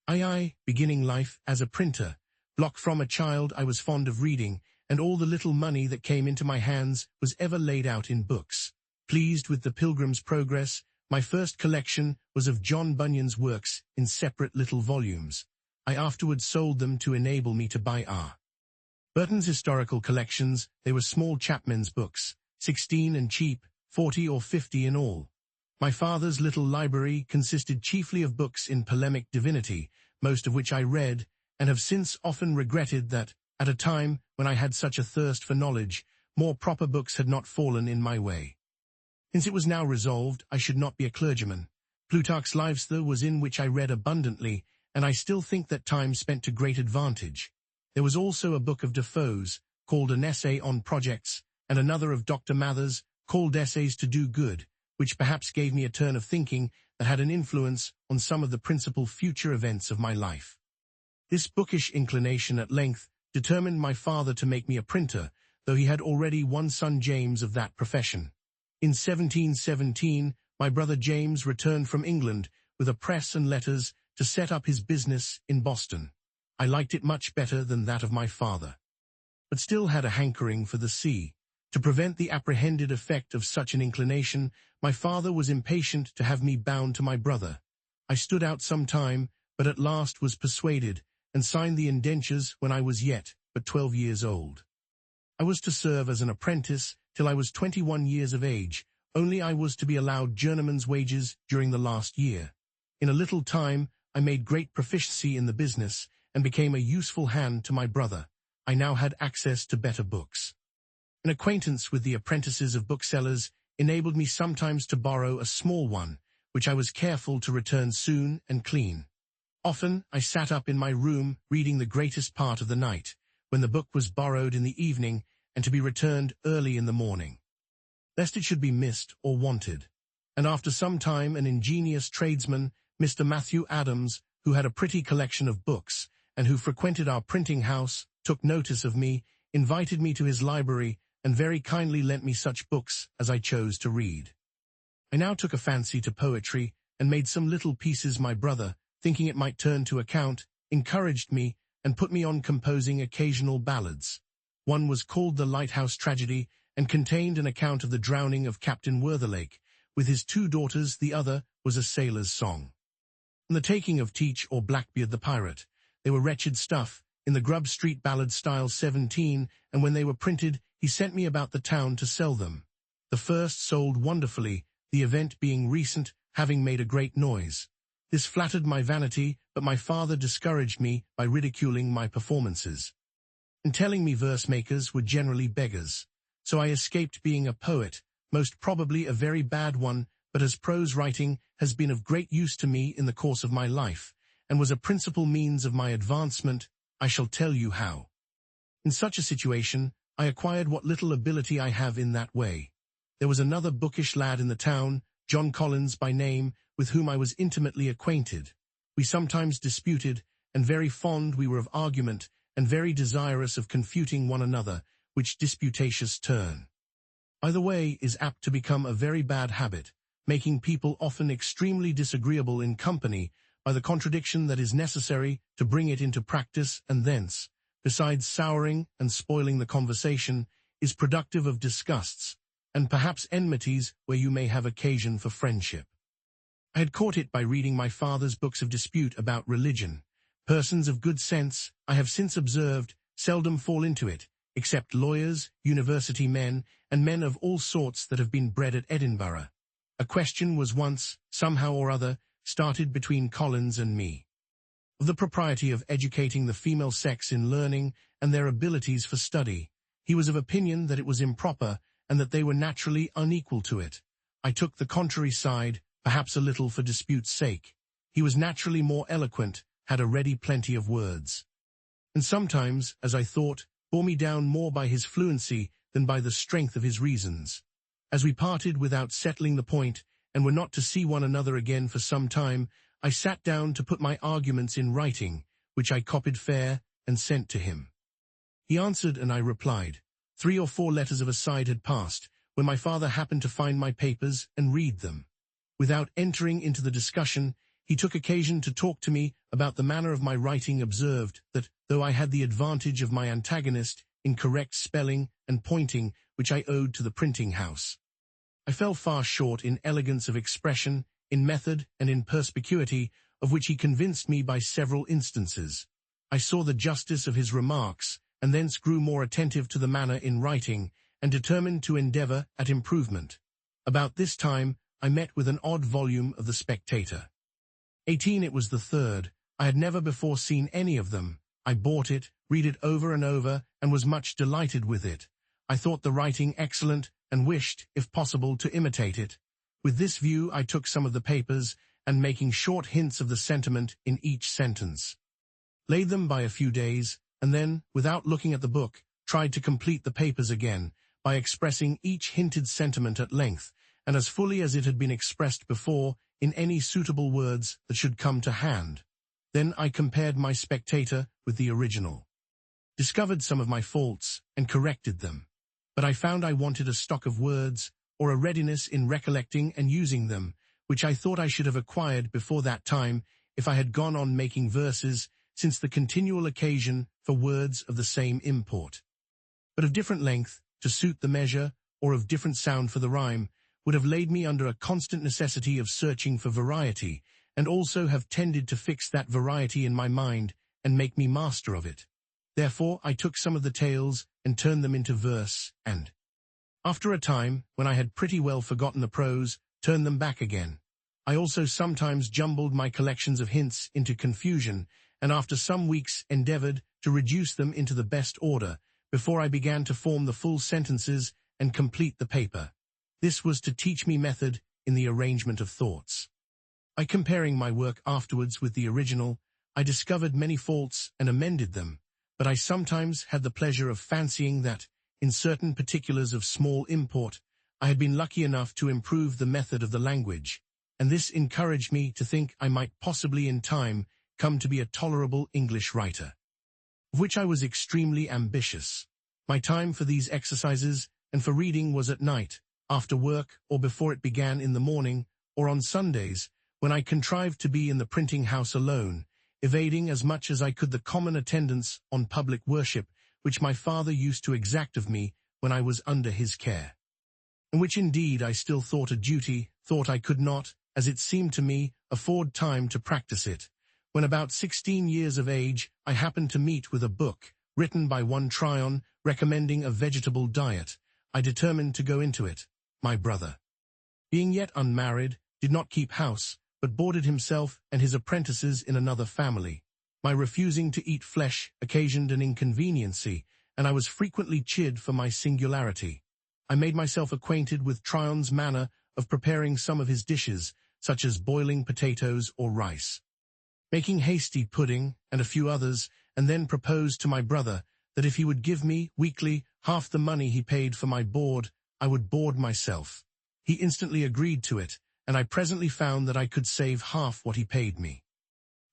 Beginning life as a printer. Block from a child I was fond of reading, and all the little money that came into my hands was ever laid out in books. Pleased with the Pilgrim's Progress, my first collection was of John Bunyan's works in separate little volumes. I afterwards sold them to enable me to buy R. Burton's historical collections. They were small chapmen's books, 16 and cheap, 40 or 50 in all. My father's little library consisted chiefly of books in polemic divinity, most of which I read, and have since often regretted that, at a time when I had such a thirst for knowledge, more proper books had not fallen in my way. Since it was now resolved I should not be a clergyman, Plutarch's Lives was in which I read abundantly, and I still think that time spent to great advantage. There was also a book of Defoe's, called An Essay on Projects, and another of Dr. Mather's, called Essays to Do Good, which perhaps gave me a turn of thinking that had an influence on some of the principal future events of my life. This bookish inclination at length determined my father to make me a printer, though he had already one son James of that profession. In 1717, my brother James returned from England with a press and letters to set up his business in Boston. I liked it much better than that of my father, but still had a hankering for the sea. To prevent the apprehended effect of such an inclination, my father was impatient to have me bound to my brother. I stood out some time, but at last was persuaded, and signed the indentures when I was yet but 12 years old. I was to serve as an apprentice till I was 21 years of age, only I was to be allowed journeyman's wages during the last year. In a little time I made great proficiency in the business, and became a useful hand to my brother. I now had access to better books. An acquaintance with the apprentices of booksellers enabled me sometimes to borrow a small one, which I was careful to return soon and clean. Often I sat up in my room reading the greatest part of the night, when the book was borrowed in the evening and to be returned early in the morning, lest it should be missed or wanted. And after some time an ingenious tradesman, Mr. Matthew Adams, who had a pretty collection of books, and who frequented our printing house, took notice of me, invited me to his library, and very kindly lent me such books as I chose to read. I now took a fancy to poetry, and made some little pieces. My brother, thinking it might turn to account, encouraged me, and put me on composing occasional ballads. One was called The Lighthouse Tragedy, and contained an account of the drowning of Captain Worthilake, with his 2 daughters. The other was a sailor's song. And the taking of Teach or Blackbeard the Pirate. They were wretched stuff, in the Grub Street ballad style 17, and when they were printed, he sent me about the town to sell them. The first sold wonderfully, the event being recent, having made a great noise. This flattered my vanity, but my father discouraged me by ridiculing my performances, and telling me verse-makers were generally beggars. So I escaped being a poet, most probably a very bad one, but as prose writing has been of great use to me in the course of my life, and was a principal means of my advancement, I shall tell you how. In such a situation, I acquired what little ability I have in that way. There was another bookish lad in the town, John Collins by name, with whom I was intimately acquainted. We sometimes disputed, and very fond we were of argument, and very desirous of confuting one another, which disputatious turn, by the way, is apt to become a very bad habit, making people often extremely disagreeable in company, by the contradiction that is necessary to bring it into practice, and thence, besides souring and spoiling the conversation, is productive of disgusts, and perhaps enmities where you may have occasion for friendship. I had caught it by reading my father's books of dispute about religion. Persons of good sense, I have since observed, seldom fall into it, except lawyers, university men, and men of all sorts that have been bred at Edinburgh. A question was once, somehow or other, started between Collins and me, of the propriety of educating the female sex in learning and their abilities for study. He was of opinion that it was improper, and that they were naturally unequal to it. I took the contrary side, perhaps a little for dispute's sake. He was naturally more eloquent, had a ready plenty of words, and sometimes, as I thought, bore me down more by his fluency than by the strength of his reasons. As we parted without settling the point, and were not to see one another again for some time, I sat down to put my arguments in writing, which I copied fair and sent to him. He answered, and I replied. 3 or 4 letters of a side had passed, when my father happened to find my papers and read them. Without entering into the discussion, He took occasion to talk to me about the manner of my writing, observed that, though I had the advantage of my antagonist in correct spelling and pointing, which I owed to the printing house, I fell far short in elegance of expression, in method, and in perspicuity, of which he convinced me by several instances. I saw the justice of his remarks, and thence grew more attentive to the manner in writing, and determined to endeavour at improvement. About this time, I met with an odd volume of The Spectator. 18, it was the third. I had never before seen any of them. I bought it, read it over and over, and was much delighted with it. I thought the writing excellent, and wished, if possible, to imitate it. With this view I took some of the papers, and making short hints of the sentiment in each sentence, laid them by a few days, and then, without looking at the book, tried to complete the papers again, by expressing each hinted sentiment at length, and as fully as it had been expressed before, in any suitable words that should come to hand. Then I compared my Spectator with the original, discovered some of my faults, and corrected them. But I found I wanted a stock of words, or a readiness in recollecting and using them, which I thought I should have acquired before that time, if I had gone on making verses, since the continual occasion for words of the same import, but of different length, to suit the measure, or of different sound for the rhyme, would have laid me under a constant necessity of searching for variety, and also have tended to fix that variety in my mind, and make me master of it. Therefore I took some of the tales, and turned them into verse, and, after a time, when I had pretty well forgotten the prose, turned them back again. I also sometimes jumbled my collections of hints into confusion, and after some weeks endeavoured to reduce them into the best order, before I began to form the full sentences and complete the paper. This was to teach me method in the arrangement of thoughts. By comparing my work afterwards with the original, I discovered many faults and amended them, but I sometimes had the pleasure of fancying that, in certain particulars of small import, I had been lucky enough to improve the method of the language, and this encouraged me to think I might possibly in time come to be a tolerable English writer, of which I was extremely ambitious. My time for these exercises and for reading was at night, after work, or before it began in the morning, or on Sundays, when I contrived to be in the printing house alone, evading as much as I could the common attendance on public worship which my father used to exact of me when I was under his care, and which indeed I still thought a duty, thought I could not, as it seemed to me, afford time to practice it. When about 16 years of age, I happened to meet with a book, written by one Tryon, recommending a vegetable diet. I determined to go into it. My brother, being yet unmarried, did not keep house, but boarded himself and his apprentices in another family. My refusing to eat flesh occasioned an inconveniency, and I was frequently chid for my singularity. I made myself acquainted with Tryon's manner of preparing some of his dishes, such as boiling potatoes or rice, making hasty pudding, and a few others, and then proposed to my brother that if he would give me, weekly, half the money he paid for my board, I would board myself. He instantly agreed to it, and I presently found that I could save half what he paid me.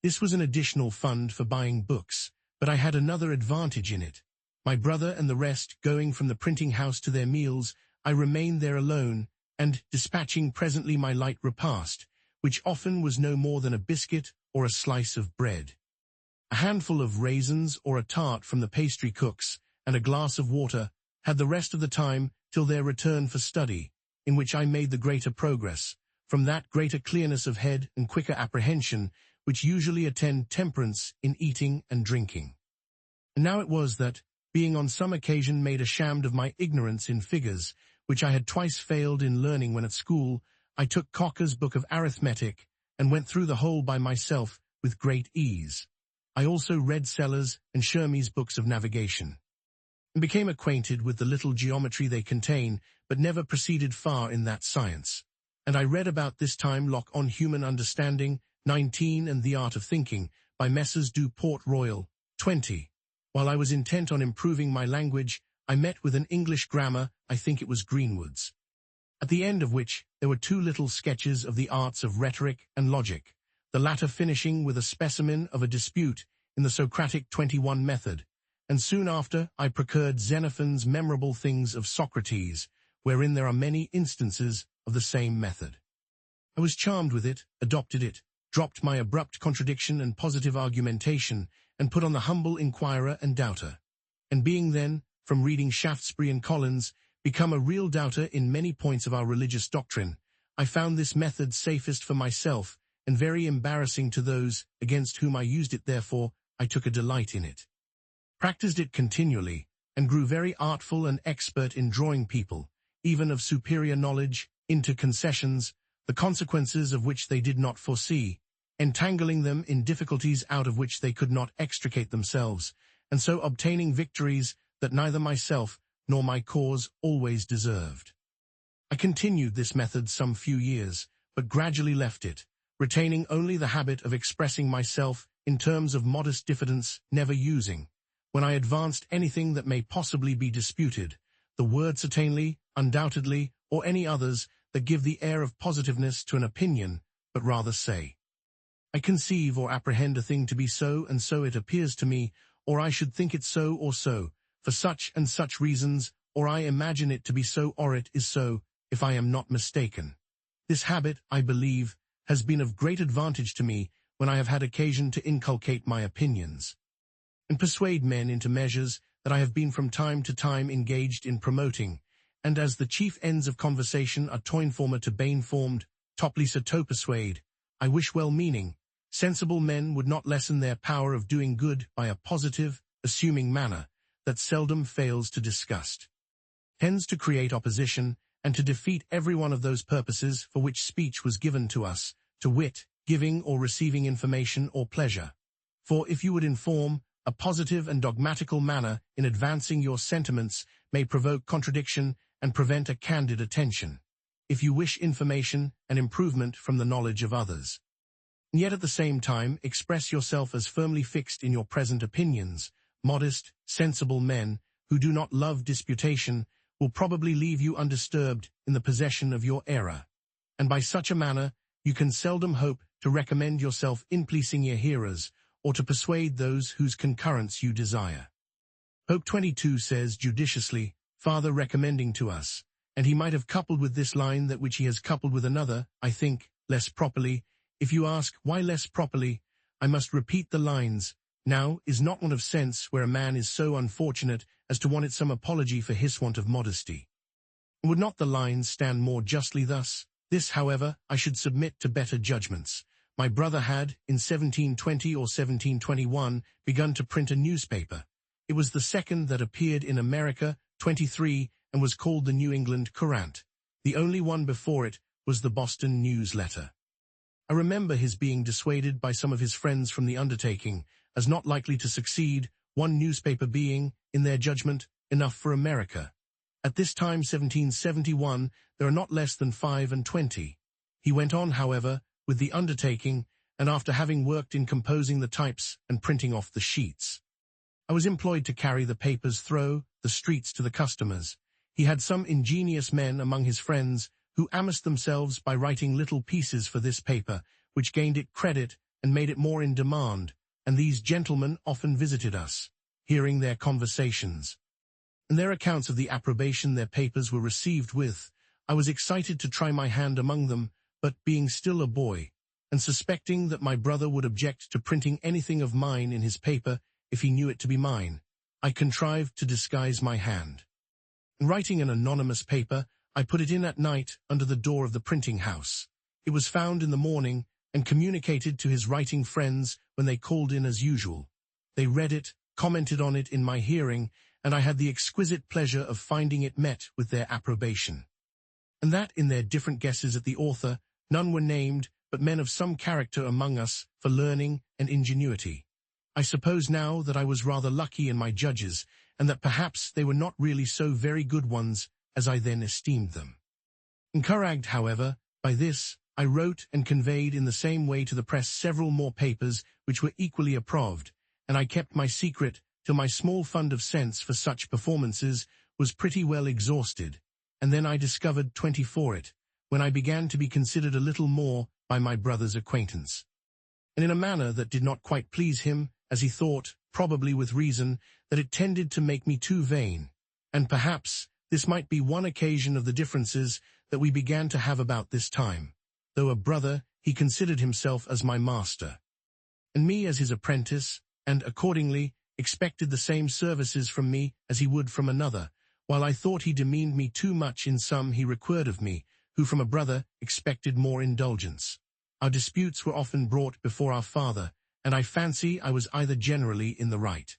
This was an additional fund for buying books, but I had another advantage in it. My brother and the rest going from the printing house to their meals, I remained there alone, and dispatching presently my light repast, which often was no more than a biscuit or a slice of bread, a handful of raisins or a tart from the pastry cook's, and a glass of water, had the rest of the time till their return for study, in which I made the greater progress, from that greater clearness of head and quicker apprehension which usually attend temperance in eating and drinking. And now it was that, being on some occasion made ashamed of my ignorance in figures, which I had twice failed in learning when at school, I took Cocker's book of arithmetic, and went through the whole by myself with great ease. I also read Sellers and Shermy's books of navigation, and became acquainted with the little geometry they contain, but never proceeded far in that science. And I read about this time Locke on Human Understanding, 19, and The Art of Thinking, by Messrs. Du Port Royal, 20. While I was intent on improving my language, I met with an English grammar, I think it was Greenwood's, at the end of which there were 2 little sketches of the arts of rhetoric and logic, the latter finishing with a specimen of a dispute in the Socratic 21 method, and soon after I procured Xenophon's memorable things of Socrates, wherein there are many instances of the same method. I was charmed with it, adopted it, dropped my abrupt contradiction and positive argumentation, and put on the humble inquirer and doubter. And being then, from reading Shaftesbury and Collins, become a real doubter in many points of our religious doctrine, I found this method safest for myself, and very embarrassing to those against whom I used it. Therefore, I took a delight in it, practiced it continually, and grew very artful and expert in drawing people, even of superior knowledge, into concessions, the consequences of which they did not foresee, entangling them in difficulties out of which they could not extricate themselves, and so obtaining victories that neither myself nor my cause always deserved. I continued this method some few years, but gradually left it, retaining only the habit of expressing myself in terms of modest diffidence, never using, when I advanced anything that may possibly be disputed, the word certainly, undoubtedly, or any others that give the air of positiveness to an opinion, but rather say, I conceive or apprehend a thing to be so, and so it appears to me, or I should think it so or so, for such and such reasons, or I imagine it to be so, or it is so, if I am not mistaken. This habit, I believe, has been of great advantage to me when I have had occasion to inculcate my opinions, and persuade men into measures that I have been from time to time engaged in promoting, and as the chief ends of conversation are toinformer to bane-formed, toplicer to persuade, I wish well-meaning, sensible men would not lessen their power of doing good by a positive, assuming manner, that seldom fails to disgust, tends to create opposition, and to defeat every one of those purposes for which speech was given to us, to wit, giving or receiving information or pleasure. For if you would inform, a positive and dogmatical manner in advancing your sentiments may provoke contradiction and prevent a candid attention, if you wish information and improvement from the knowledge of others. And yet at the same time express yourself as firmly fixed in your present opinions. Modest, sensible men, who do not love disputation, will probably leave you undisturbed in the possession of your error, and by such a manner you can seldom hope to recommend yourself in pleasing your hearers, or to persuade those whose concurrence you desire. Pope 22 says judiciously, Father recommending to us, and he might have coupled with this line that which he has coupled with another, I think, less properly. If you ask, why less properly, I must repeat the lines, now is not one of sense where a man is so unfortunate as to want it some apology for his want of modesty. Would not the lines stand more justly thus? This, however, I should submit to better judgments. My brother had, in 1720 or 1721, begun to print a newspaper. It was the second that appeared in America, 23, and was called the New England Courant. The only one before it was the Boston News Letter. I remember his being dissuaded by some of his friends from the undertaking, as not likely to succeed, one newspaper being, in their judgment, enough for America. At this time, 1771, there are not less than 25. He went on, however, with the undertaking, and after having worked in composing the types and printing off the sheets, I was employed to carry the papers through the streets to the customers. He had some ingenious men among his friends who amused themselves by writing little pieces for this paper, which gained it credit and made it more in demand, and these gentlemen often visited us, hearing their conversations, and their accounts of the approbation their papers were received with. I was excited to try my hand among them, but being still a boy, and suspecting that my brother would object to printing anything of mine in his paper if he knew it to be mine, I contrived to disguise my hand. In writing an anonymous paper, I put it in at night under the door of the printing house. It was found in the morning and communicated to his writing friends when they called in as usual. They read it, commented on it in my hearing, and I had the exquisite pleasure of finding it met with their approbation. And that in their different guesses at the author, none were named, but men of some character among us for learning and ingenuity. I suppose now that I was rather lucky in my judges, and that perhaps they were not really so very good ones as I then esteemed them. Encouraged, however, by this, I wrote and conveyed in the same way to the press several more papers which were equally approved, and I kept my secret till my small fund of sense for such performances was pretty well exhausted, and then I discovered 20 for it, when I began to be considered a little more by my brother's acquaintance, and in a manner that did not quite please him, as he thought, probably with reason, that it tended to make me too vain, and perhaps this might be one occasion of the differences that we began to have about this time. Though a brother, he considered himself as my master, and me as his apprentice, and accordingly expected the same services from me as he would from another, while I thought he demeaned me too much in some he required of me, who from a brother expected more indulgence. Our disputes were often brought before our father, and I fancy I was either generally in the right,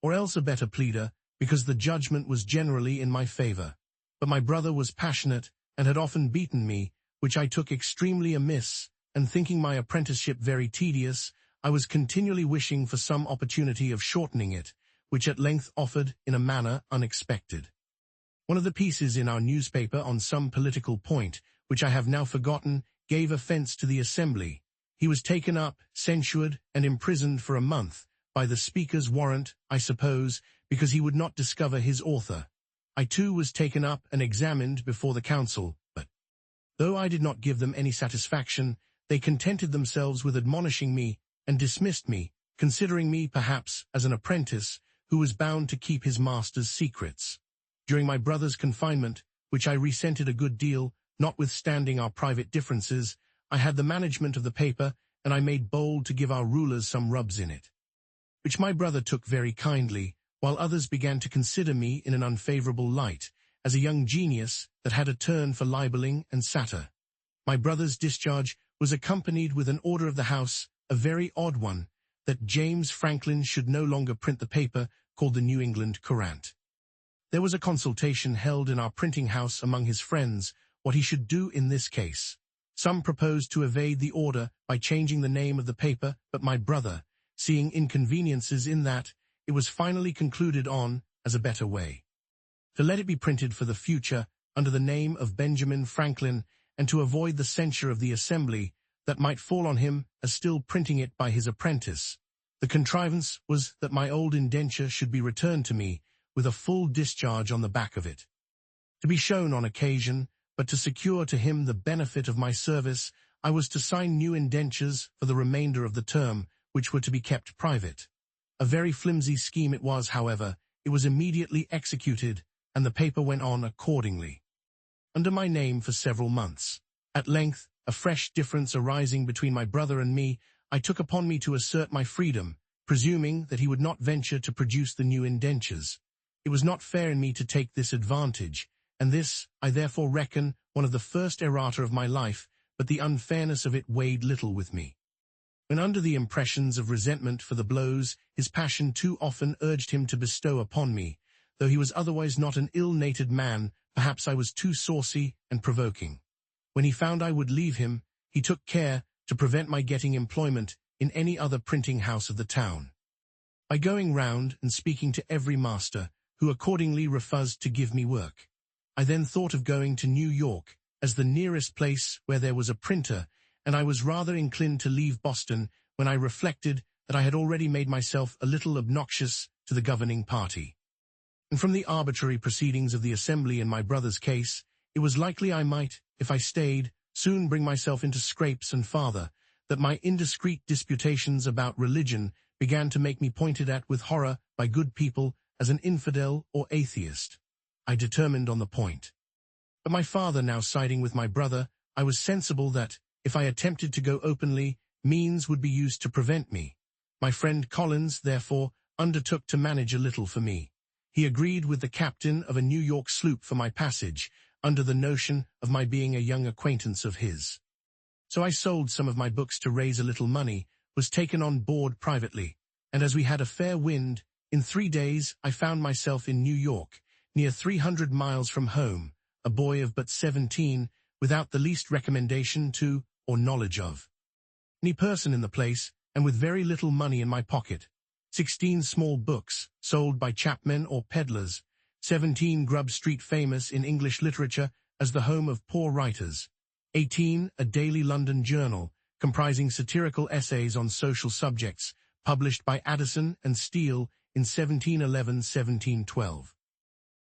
or else a better pleader, because the judgment was generally in my favor. But my brother was passionate, and had often beaten me, which I took extremely amiss, and thinking my apprenticeship very tedious, I was continually wishing for some opportunity of shortening it, which at length offered in a manner unexpected. One of the pieces in our newspaper on some political point, which I have now forgotten, gave offence to the Assembly. He was taken up, censured, and imprisoned for a month, by the Speaker's warrant, I suppose, because he would not discover his author. I too was taken up and examined before the Council, but, though I did not give them any satisfaction, they contented themselves with admonishing me, and dismissed me, considering me perhaps as an apprentice, who was bound to keep his master's secrets. During my brother's confinement, which I resented a good deal, notwithstanding our private differences, I had the management of the paper, and I made bold to give our rulers some rubs in it, which my brother took very kindly, while others began to consider me in an unfavorable light, as a young genius that had a turn for libeling and satire. My brother's discharge was accompanied with an order of the House, a very odd one, that James Franklin should no longer print the paper called the New England Courant. There was a consultation held in our printing house among his friends what he should do in this case. Some proposed to evade the order by changing the name of the paper, but my brother, seeing inconveniences in that, it was finally concluded on as a better way, to let it be printed for the future under the name of Benjamin Franklin, and to avoid the censure of the Assembly that might fall on him as still printing it by his apprentice. The contrivance was that my old indenture should be returned to me, with a full discharge on the back of it, to be shown on occasion, but to secure to him the benefit of my service, I was to sign new indentures for the remainder of the term, which were to be kept private. A very flimsy scheme it was, however. It was immediately executed, and the paper went on accordingly, under my name for several months. At length, a fresh difference arising between my brother and me, I took upon me to assert my freedom, presuming that he would not venture to produce the new indentures. It was not fair in me to take this advantage, and this I therefore reckon one of the first errata of my life, but the unfairness of it weighed little with me. When under the impressions of resentment for the blows his passion too often urged him to bestow upon me, though he was otherwise not an ill-natured man, perhaps I was too saucy and provoking. When he found I would leave him, he took care to prevent my getting employment in any other printing house of the town, by going round and speaking to every master, who accordingly refused to give me work. I then thought of going to New York, as the nearest place where there was a printer, and I was rather inclined to leave Boston when I reflected that I had already made myself a little obnoxious to the governing party. And from the arbitrary proceedings of the Assembly in my brother's case, it was likely I might, if I stayed, soon bring myself into scrapes, and farther, that my indiscreet disputations about religion began to make me pointed at with horror by good people as an infidel or atheist. I determined on the point. But my father now siding with my brother, I was sensible that, if I attempted to go openly, means would be used to prevent me. My friend Collins, therefore, undertook to manage a little for me. He agreed with the captain of a New York sloop for my passage, under the notion of my being a young acquaintance of his. So I sold some of my books to raise a little money, was taken on board privately, and as we had a fair wind, in 3 days I found myself in New York, near 300 miles from home, a boy of but 17, without the least recommendation to, or knowledge of, any person in the place, and with very little money in my pocket. 16 small books, sold by chapmen or peddlers. 17 Grub Street, famous in English literature as the home of poor writers. 18 A daily London journal, comprising satirical essays on social subjects, published by Addison and Steele in 1711-1712.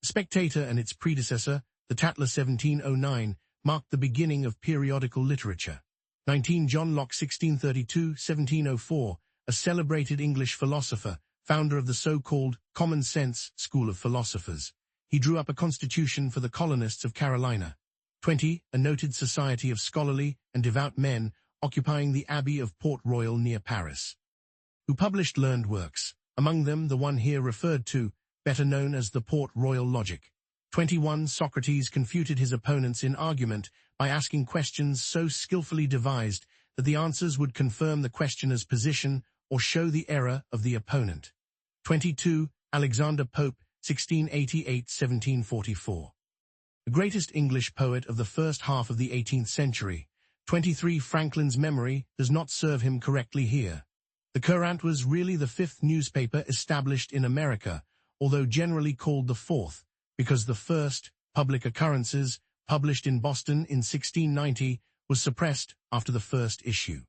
The Spectator and its predecessor, the Tatler 1709, marked the beginning of periodical literature. 19 John Locke 1632-1704, a celebrated English philosopher, founder of the so-called common sense school of philosophers. He drew up a constitution for the colonists of Carolina. 20 A noted society of scholarly and devout men, occupying the Abbey of Port Royal near Paris, who published learned works, among them the one here referred to, better known as the Port Royal Logic. 21. Socrates confuted his opponents in argument by asking questions so skillfully devised that the answers would confirm the questioner's position or show the error of the opponent. 22. Alexander Pope, 1688–1744. The greatest English poet of the first half of the 18th century. 23. Franklin's memory does not serve him correctly here. The Courant was really the fifth newspaper established in America, although generally called the fourth, because the first, Public Occurrences, published in Boston in 1690, was suppressed after the first issue.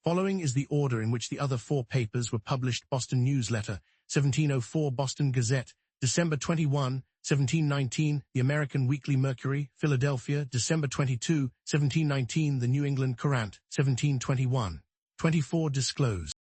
Following is the order in which the other four papers were published: Boston Newsletter, 1704, Boston Gazette, December 21, 1719, the American Weekly Mercury, Philadelphia, December 22, 1719, the New England Courant, 1721. 24. Disclosed.